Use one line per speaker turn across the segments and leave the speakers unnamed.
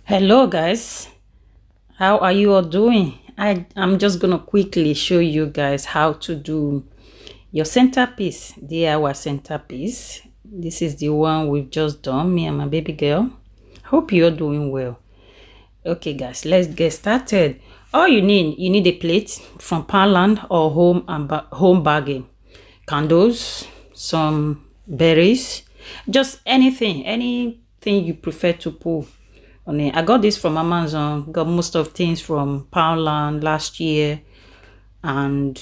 Hello guys, how are you all doing? I'm just gonna quickly show you guys how to do your centerpiece, DIY centerpiece. This is the one we've just done, me and my baby girl. Hope you're doing well. Okay guys, let's get started. All you need a plate from Poundland or home bargain, candles, some berries, just anything you prefer to pull on it. I got this from Amazon. Got most of things from Poundland last year and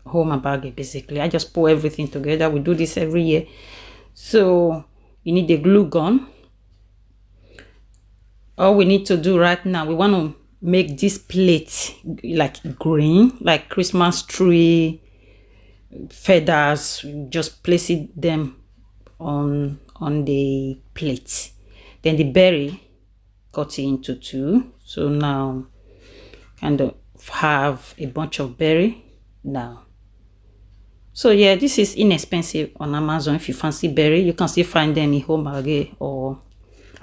home and bargain. Basically, I just pull everything together. We do this every year. So you need a glue gun. All we need to do right now, we want to make this plate like green, like Christmas tree feathers. Just place them on the plate. Then the berry, cut it into two. So now kind of have a bunch of berry now. So yeah, this is inexpensive on Amazon. If you fancy berry, you can still find them in Home Bargain or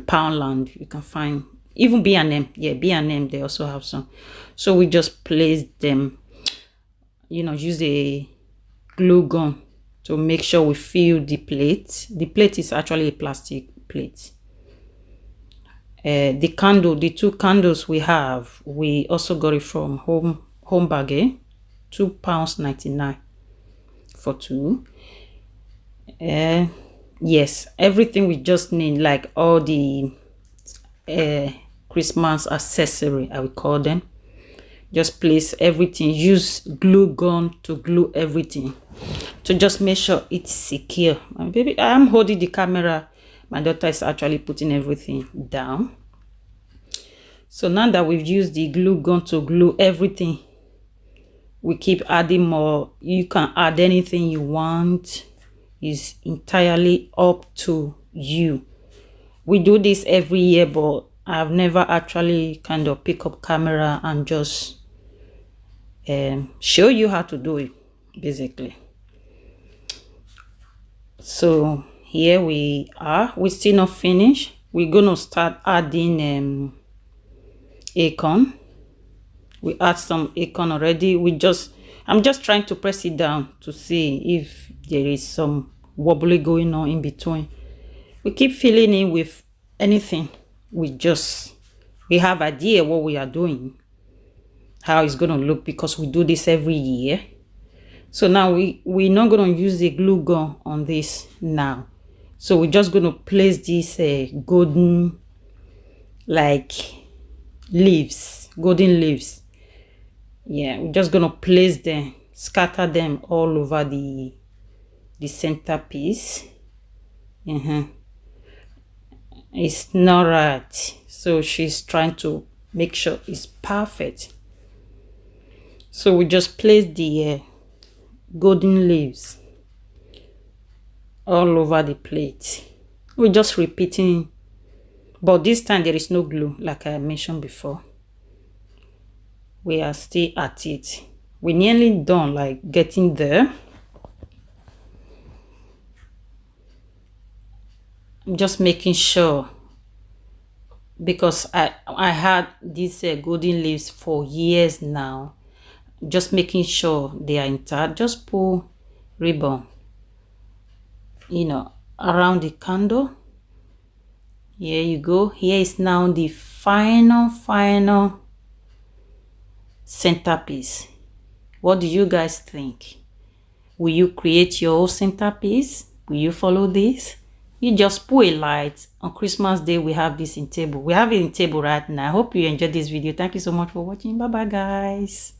Poundland. You can find even B&M. Yeah, B&M, they also have some. So we just place them, use a glue gun to make sure we fill the plate. The plate is actually a plastic plate. The two candles we have, we also got it from home bargain, £2.99 for two. Yes, everything we just need, like all the Christmas accessory, I would call them. Just place everything. Use glue gun to glue everything to just make sure it's secure. And baby, I am holding the camera. My daughter is actually putting everything down. So now that we've used the glue gun to glue everything, we keep adding more. You can add anything you want. It's entirely up to you. We do this every year, but I've never actually kind of pick up camera and just show you how to do it, basically. So here we are. We're still not finished. We're gonna start adding acorn. We add some acorn already. I'm just trying to press it down to see if there is some wobbly going on in between. We keep filling in with anything. We have idea what we are doing, how it's gonna look, because we do this every year. So now we're not gonna use the glue gun on this now. So we're just gonna place these golden golden leaves. Yeah, we're just gonna place them, scatter them all over the centerpiece. It's not right, so she's trying to make sure it's perfect. So we just place the golden leaves all over the plate. We're just repeating, but this time there is no glue, like I mentioned before. We are still at it. We're nearly done, like getting there. I'm just making sure, because I had these golden leaves for years now. Just making sure they are intact. Just pull ribbon, around the candle. Here you go. Here is now the final centerpiece. What do you guys think? Will you create your own centerpiece? Will you follow this? You just pull a light. On Christmas Day, we have this in table. We have it in table right now. I hope you enjoyed this video. Thank you so much for watching. Bye bye guys.